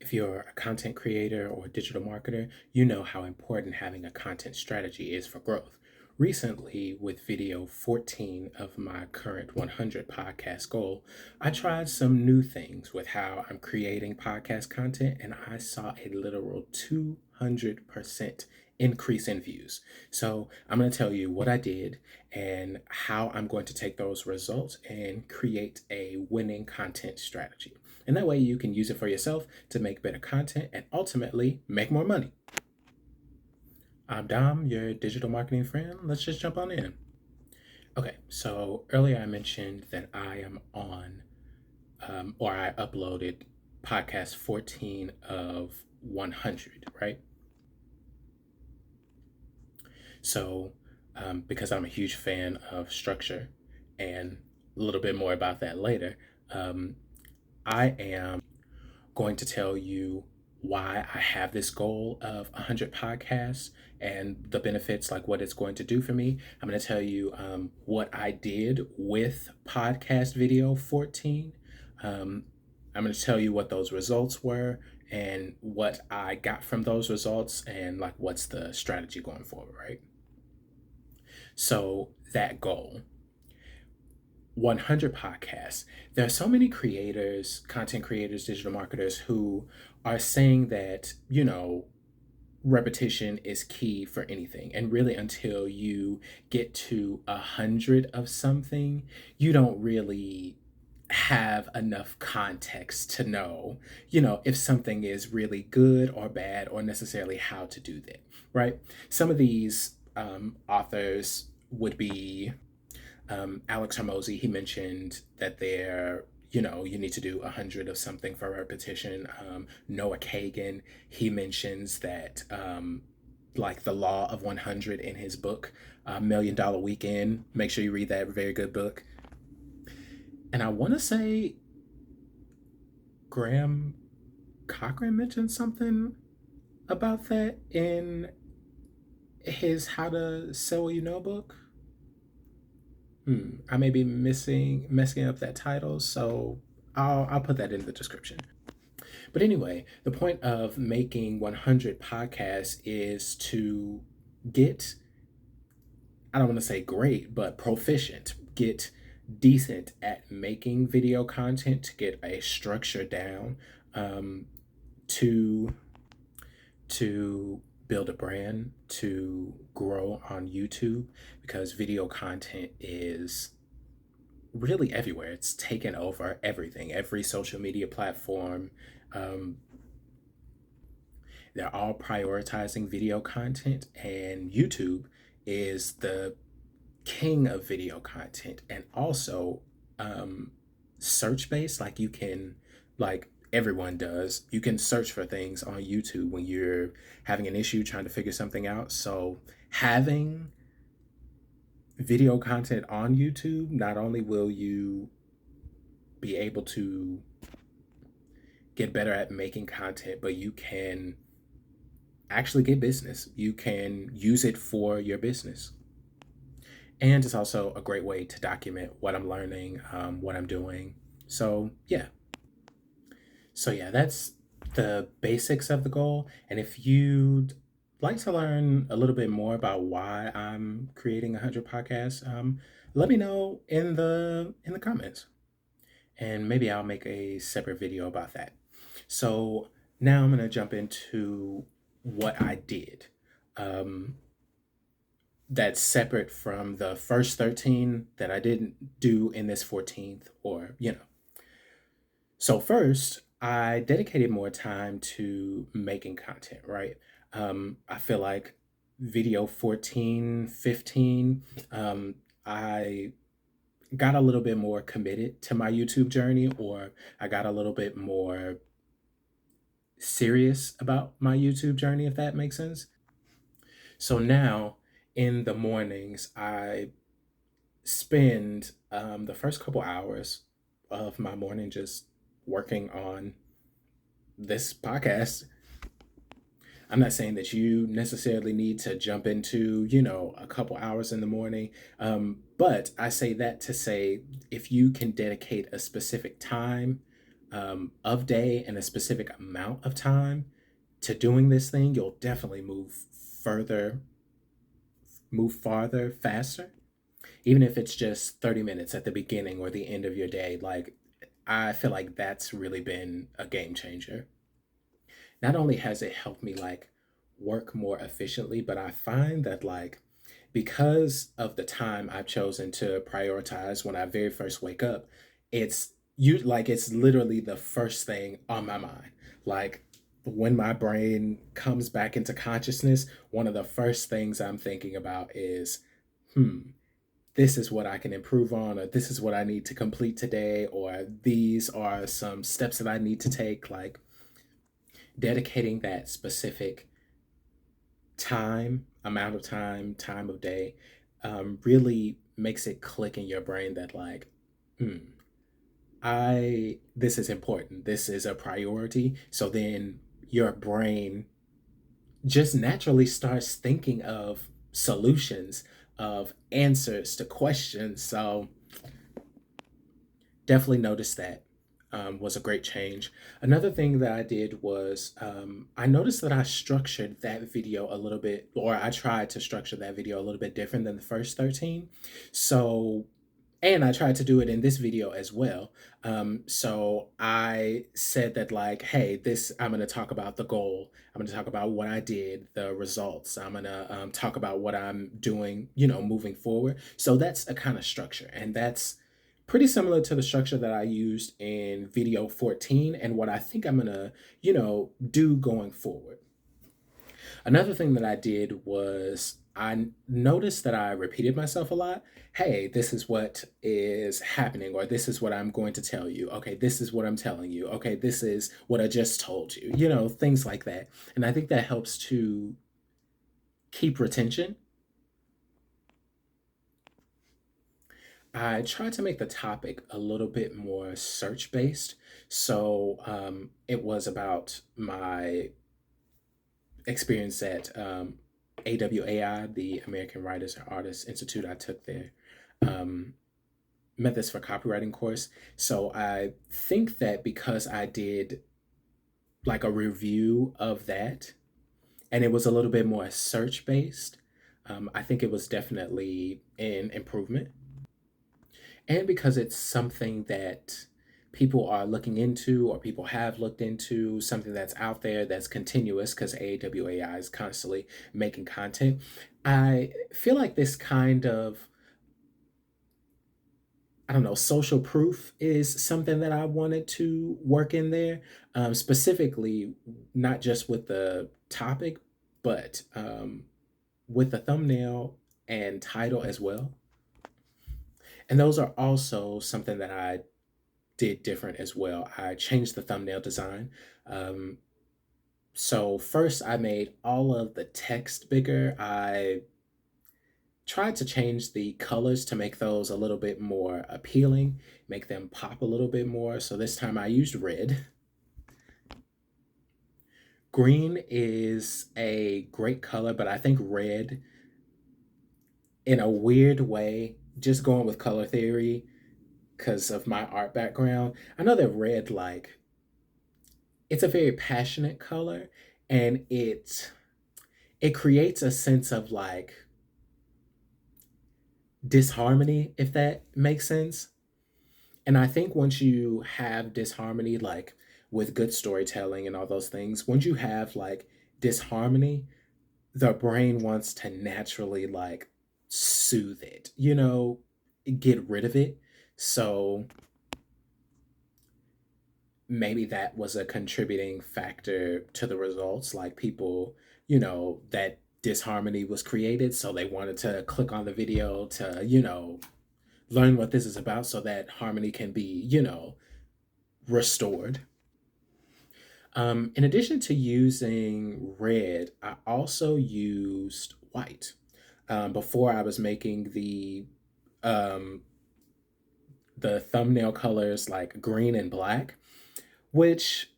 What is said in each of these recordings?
If you're a content creator or a digital marketer, you know how important having a content strategy is for growth. Recently, with video 14 of my current 100 podcast goal, I tried some new things with how I'm creating podcast content, and I saw a literal 200% increase in views. So, I'm going to tell you what I did and how I'm going to take those results and create a winning content strategy. And that way you can use it for yourself to make better content and ultimately make more money. I'm Dom, your digital marketing friend. Let's just jump on in. Okay, so earlier I mentioned that I am on, or I uploaded podcast 14 of 100, right? So, because I'm a huge fan of structure and a little bit more about that later, um, I am going to tell you why I have this goal of 100 podcasts and the benefits, like what it's going to do for me. I'm going to tell you what I did with podcast video 14. Um, I'm going to tell you what those results were and what I got from those results and like what's the strategy going forward, right? So, that goal. 100 podcasts. There are so many creators, content creators, digital marketers who are saying that, repetition is key for anything. And really, until you get to 100 of something, you don't really have enough context to know, if something is really good or bad or necessarily how to do that, right? Some of these authors would be Alex Hermosi. He mentioned that you need to do 100 of something for repetition. Noah Kagan, he mentions that, like the law of 100 in his book, Million Dollar Weekend. Make sure you read that very good book. And I want to say Graham Cochran mentioned something about that in his How to Sell You Know book. I may be messing up that title, so I'll put that in the description. But anyway, the point of making 100 podcasts is to get, I don't want to say great, but proficient, get decent at making video content, to get a structure down, um, to to build a brand, to grow on YouTube, because video content is really everywhere. It's taken over everything, every social media platform. Um, they're all prioritizing video content, and YouTube is the king of video content. And also, um, search based, like like everyone does, you can search for things on YouTube when you're having an issue trying to figure something out. So, having video content on YouTube, not only will you be able to get better at making content, but you can actually get business. You can use it for your business. And it's also a great way to document what I'm learning, what I'm doing. So, yeah. So, yeah, that's the basics of the goal. And if you'd like to learn a little bit more about why I'm creating 100 podcasts, let me know in the comments, and maybe I'll make a separate video about that. So now I'm going to jump into what I did. Um, that's separate from the first 13 that I didn't do in this 14th, or. So, first, I dedicated more time to making content, right? I feel like video 14, 15, I got a little bit more committed to my YouTube journey, or I got a little bit more serious about my YouTube journey, if that makes sense. So now in the mornings, I spend the first couple hours of my morning just working on this podcast. I'm not saying that you necessarily need to jump into, a couple hours in the morning. But I say that to say, if you can dedicate a specific time of day and a specific amount of time to doing this thing, you'll definitely further, move farther, faster. Even if it's just 30 minutes at the beginning or the end of your day, like I feel like that's really been a game changer. Not only has it helped me like work more efficiently, but I find that like because of the time I've chosen to prioritize when I very first wake up, it's literally the first thing on my mind. Like when my brain comes back into consciousness, one of the first things I'm thinking about is, hmm, this is what I can improve on, or this is what I need to complete today, or these are some steps that I need to take. Like dedicating that specific amount of time of day, really makes it click in your brain that like, hmm, this is important. This is a priority. So then your brain just naturally starts thinking of solutions, of answers to questions. So definitely noticed that, was a great change. Another thing that I did was, I noticed that I structured that video a little bit, or I tried to structure that video a little bit different than the first 13. So, and I tried to do it in this video as well. So I said that like, hey, I'm going to talk about the goal. I'm going to talk about what I did, the results. I'm going to talk about what I'm doing, moving forward. So that's a kind of structure, and that's pretty similar to the structure that I used in video 14 and what I think I'm going to, do going forward. Another thing that I did was I noticed that I repeated myself a lot. Hey, this is what is happening, or this is what I'm going to tell you. Okay, this is what I'm telling you. Okay, this is what I just told you. Things like that. And I think that helps to keep retention. I tried to make the topic a little bit more search based. So it was about my experience at AWAI, the American Writers and Artists Institute. I took their um, methods for copywriting course. So I think that because I did like a review of that and it was a little bit more search based, I think it was definitely an improvement. And because it's something that people are looking into or people have looked into, something that's out there that's continuous because AWAI is constantly making content. I feel like this kind of, I don't know, social proof is something that I wanted to work in there, specifically, not just with the topic, but with the thumbnail and title as well. And those are also something that I did different as well. I changed the thumbnail design. Um, so first, I made all of the text bigger. I tried to change the colors to make those a little bit more appealing, make them pop a little bit more. So this time I used red. Green is a great color, but I think red, in a weird way, just going with color theory because of my art background, I know that red, like, it's a very passionate color, and it creates a sense of like disharmony, if that makes sense. And I think once you have disharmony, like with good storytelling and all those things, once you have like disharmony, the brain wants to naturally like soothe it, get rid of it. So maybe that was a contributing factor to the results. Like people, that disharmony was created. So they wanted to click on the video to, learn what this is about so that harmony can be, restored. In addition to using red, I also used white. Before I was making um, the thumbnail colors like green and black, which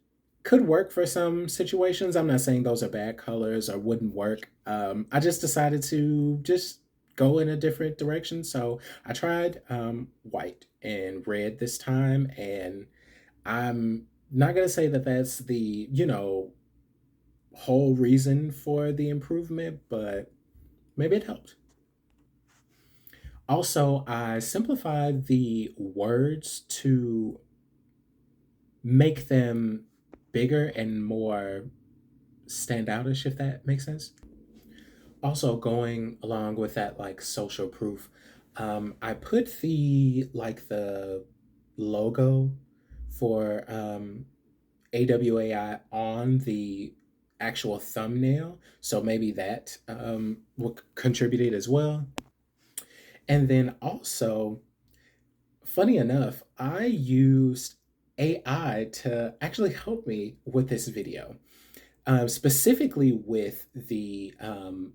could work for some situations. I'm not saying those are bad colors or wouldn't work. I just decided to just go in a different direction. So I tried white and red this time, and I'm not going to say that that's the, whole reason for the improvement, but maybe it helped. Also, I simplified the words to make them bigger and more standoutish, if that makes sense. Also, going along with that, like social proof, I put the logo for AWAI on the actual thumbnail, so maybe that will contributed as well. And then also, funny enough, I used AI to actually help me with this video, specifically with the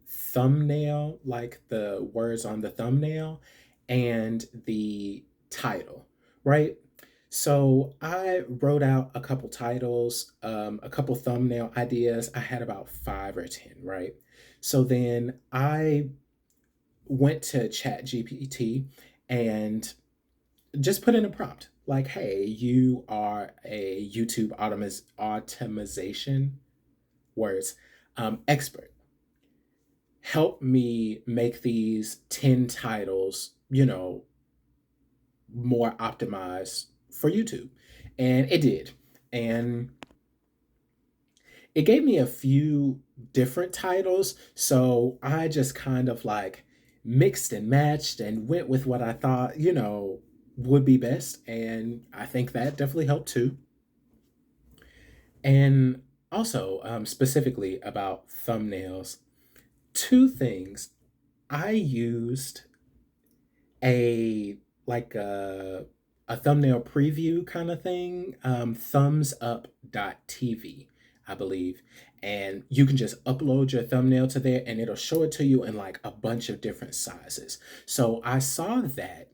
thumbnail, like the words on the thumbnail and the title, right? So I wrote out a couple titles, a couple thumbnail ideas. I had about 5 or 10, right? So then I went to Chat GPT and just put in a prompt like, hey, you are a YouTube automation words expert. Help me make these 10 titles, more optimized for YouTube. And it did. And it gave me a few different titles. So I just kind of like mixed and matched and went with what I thought, would be best. And I think that definitely helped too. And also, specifically about thumbnails, two things. I used a like a thumbnail preview kind of thing, thumbsup.tv, I believe. And you can just upload your thumbnail to there and it'll show it to you in like a bunch of different sizes. So I saw that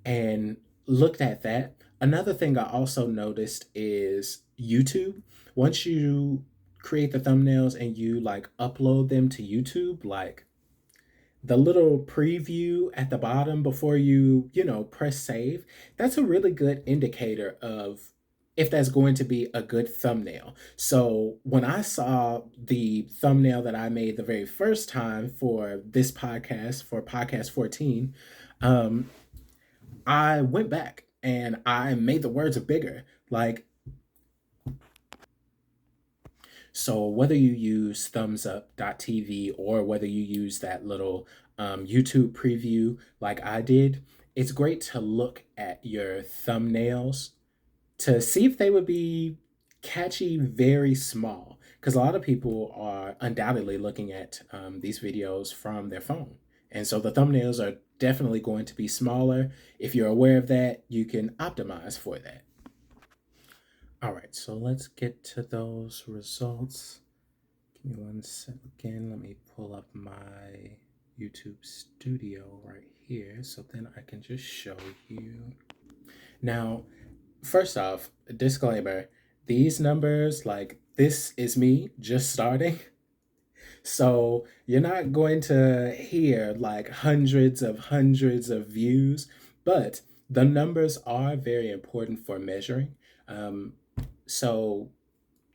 and looked at that. Another thing I also noticed is YouTube. Once you create the thumbnails and you like upload them to YouTube, like the little preview at the bottom before you press save, that's a really good indicator of if that's going to be a good thumbnail. So when I saw the thumbnail that I made the very first time for this podcast, for podcast 14, um, I went back and I made the words bigger. Like, so whether you use thumbsup.tv or whether you use that little YouTube preview like I did, it's great to look at your thumbnails to see if they would be catchy very small. Because a lot of people are undoubtedly looking at these videos from their phone. And so the thumbnails are definitely going to be smaller. If you're aware of that, you can optimize for that. All right, so let's get to those results. Give me one second. Let me pull up my YouTube studio right here so then I can just show you. Now, first off, a disclaimer, these numbers, like this is me just starting. So you're not going to hear like hundreds of views, but the numbers are very important for measuring. Um, so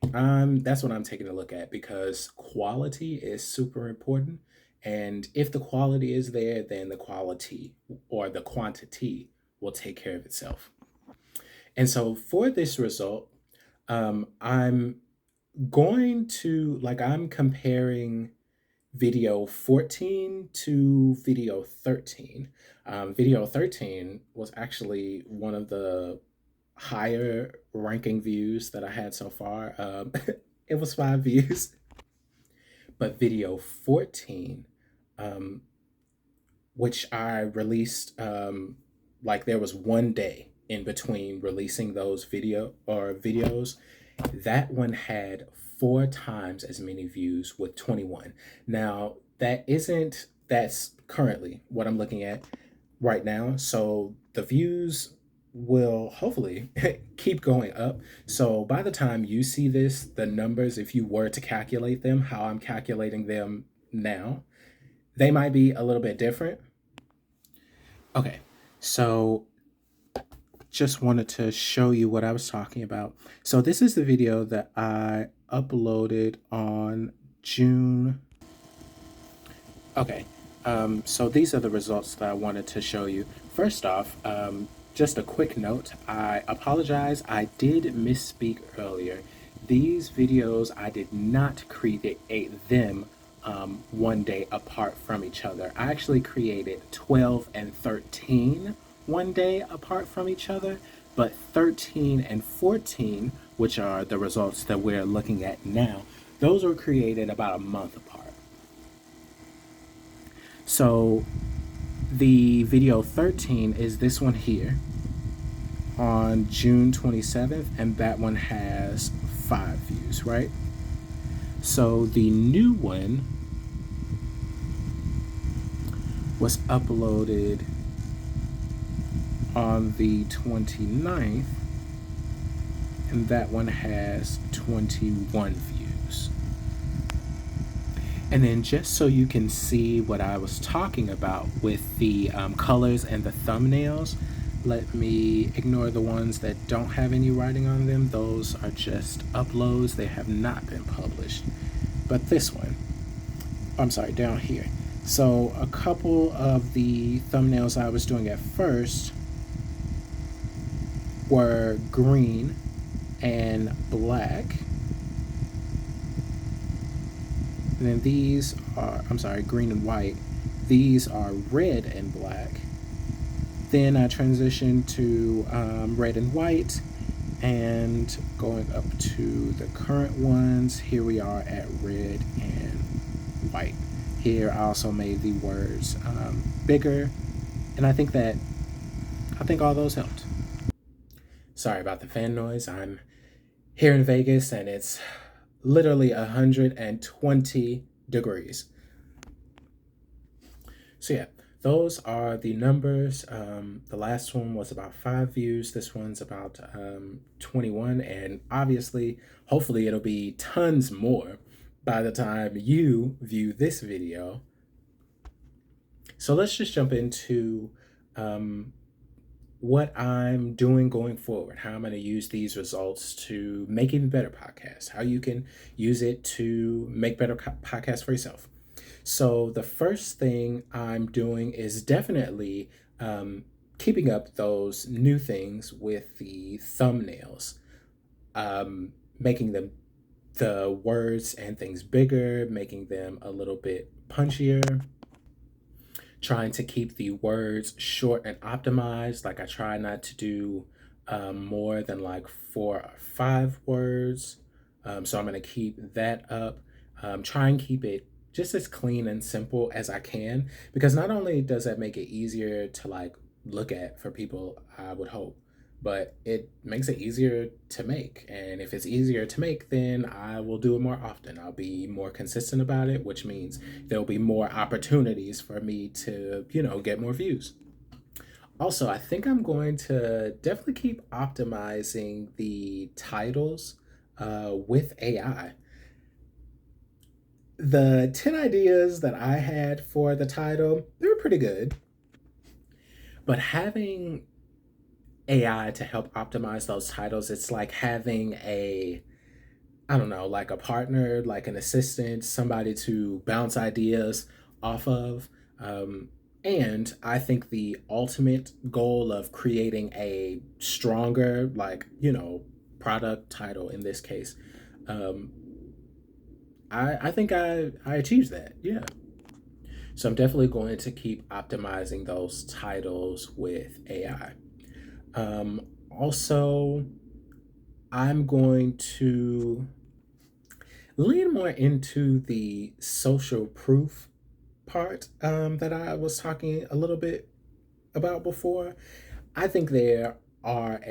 that's what I'm taking a look at because quality is super important. And if the quality is there, then the quality or the quantity will take care of itself. And so for this result, I'm going to like I'm comparing video 14 to video 13. Video 13 was actually one of the higher ranking views that I had so far. It was 5 views, but video 14, um, which I released, like there was one day in between releasing those videos. That one had 4 times as many views with 21. Now that's currently what I'm looking at right now. So the views will hopefully keep going up. So by the time you see this, the numbers, if you were to calculate them, how I'm calculating them now, they might be a little bit different. Okay, so just wanted to show you what I was talking about. So this is the video that I uploaded on June. Okay, so these are the results that I wanted to show you. First off, just a quick note, I apologize, I did misspeak earlier. These videos, I did not create them one day apart from each other. I actually created 12 and 13 one day apart from each other, but 13 and 14, which are the results that we're looking at now, those were created about a month apart. So the video 13 is this one here on June 27th, and that one has 5 views, right? So the new one was uploaded on the 29th, and that one has 21 views. And then just so you can see what I was talking about with the colors and the thumbnails, let me ignore the ones that don't have any writing on them. Those are just uploads. They have not been published. But this one, I'm sorry, down here. So a couple of the thumbnails I was doing at first were green and black. And then these are, I'm sorry, green and white. These are red and black. Then I transitioned to red and white, and going up to the current ones, here we are at red and white. Here I also made the words bigger, and I think all those helped. Sorry about the fan noise. I'm here in Vegas and it's literally 120 degrees. So yeah, those are the numbers. The last one was about 5 views. This one's about 21, and obviously, hopefully it'll be tons more by the time you view this video. So let's just jump into what I'm doing going forward, how I'm going to use these results to make even better podcasts, how you can use it to make better podcasts for yourself. So the first thing I'm doing is definitely keeping up those new things with the thumbnails, making them the words and things bigger, making them a little bit punchier, trying to keep the words short and optimized. Like I try not to do more than like 4 or 5 words. So I'm going to keep that up. Try and keep it just as clean and simple as I can, because not only does that make it easier to like look at for people, I would hope, but it makes it easier to make. And if it's easier to make, then I will do it more often. I'll be more consistent about it, which means there'll be more opportunities for me to, get more views. Also, I think I'm going to definitely keep optimizing the titles with AI. The 10 ideas that I had for the title, they were pretty good. But having AI to help optimize those titles, it's like having like a partner, like an assistant, somebody to bounce ideas off of. And I think the ultimate goal of creating a stronger, product title in this case, I think I achieved that. Yeah. So I'm definitely going to keep optimizing those titles with AI. Also, I'm going to lean more into the social proof part that I was talking a little bit about before. I think there are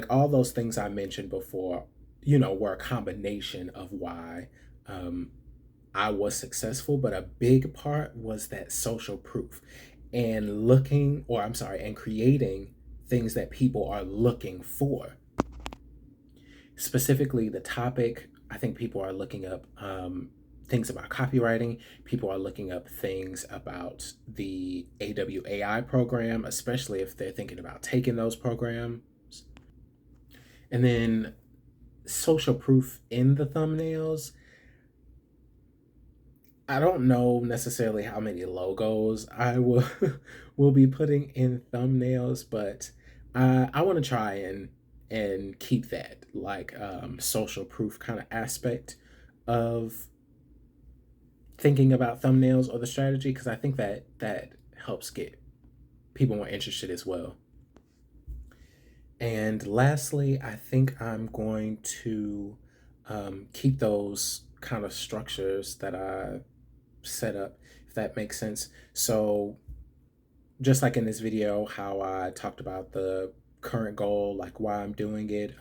all those things I mentioned before, were a combination of why I was successful, but a big part was that social proof and and creating things that people are looking for. Specifically, the topic, I think people are looking up things about copywriting. People are looking up things about the AWAI program, especially if they're thinking about taking those programs. And then social proof in the thumbnails. I don't know necessarily how many logos I will will be putting in thumbnails, but I want to try and keep that like social proof kind of aspect of thinking about thumbnails or the strategy, because I think that that helps get people more interested as well. And lastly, I think I'm going to keep those kind of structures that I set up, if that makes sense. So just like in this video, how I talked about the current goal, like why I'm doing it,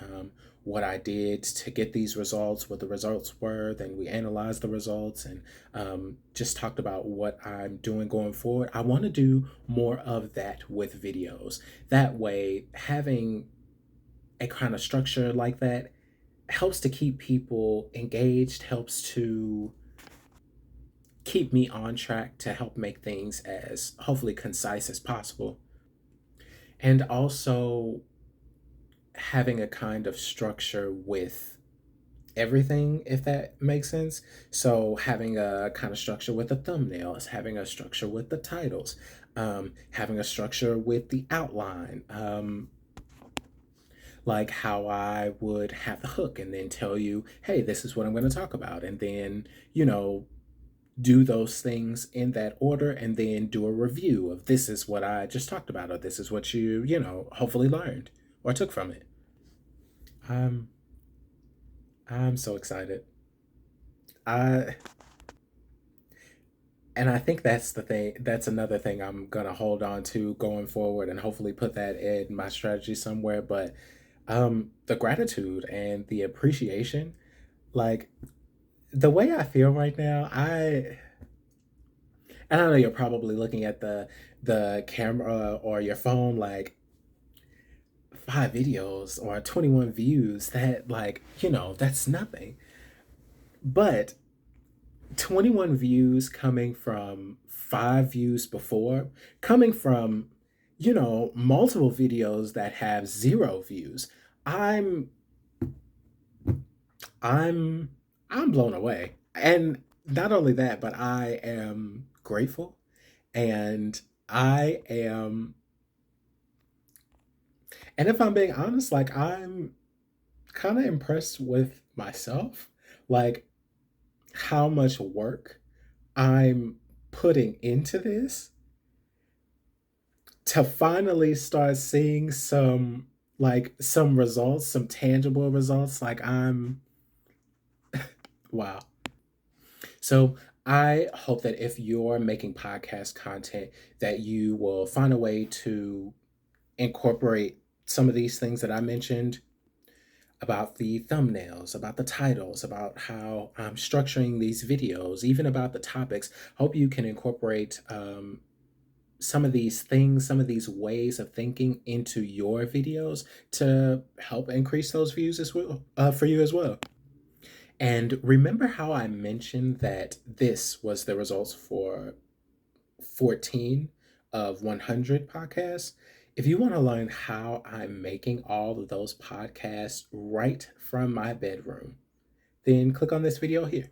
what I did to get these results, what the results were, then we analyzed the results, and just talked about what I'm doing going forward. I want to do more of that with videos. That way, having a kind of structure like that helps to keep people engaged, helps to keep me on track to help make things as hopefully concise as possible. And also having a kind of structure with everything, if that makes sense. So having a kind of structure with the thumbnails, having a structure with the titles, having a structure with the outline, like how I would have the hook and then tell you, hey, this is what I'm going to talk about. And then, do those things in that order and then do a review of this is what I just talked about, or this is what hopefully learned or took from it. I'm I'm so excited. I and I think that's another thing I'm gonna hold on to going forward and hopefully put that in my strategy somewhere. But the gratitude and the appreciation, like the way I feel right now, and I know you're probably looking at the camera or your phone like 5 videos or 21 views, that like, that's nothing. But 21 views coming from 5 views before, coming from, multiple videos that have 0 views. I'm I'm I'm blown away. And not only that, but I am grateful, and I am and if I'm being honest, like I'm kind of impressed with myself, like how much work I'm putting into this to finally start seeing some results, some tangible results. Like I'm wow. So I hope that if you're making podcast content, that you will find a way to incorporate some of these things that I mentioned about the thumbnails, about the titles, about how I'm structuring these videos, even about the topics. Hope you can incorporate some of these things, some of these ways of thinking into your videos to help increase those views as well, for you as well. And remember how I mentioned that this was the results for 14 of 100 podcasts? If you want to learn how I'm making all of those podcasts right from my bedroom, then click on this video here.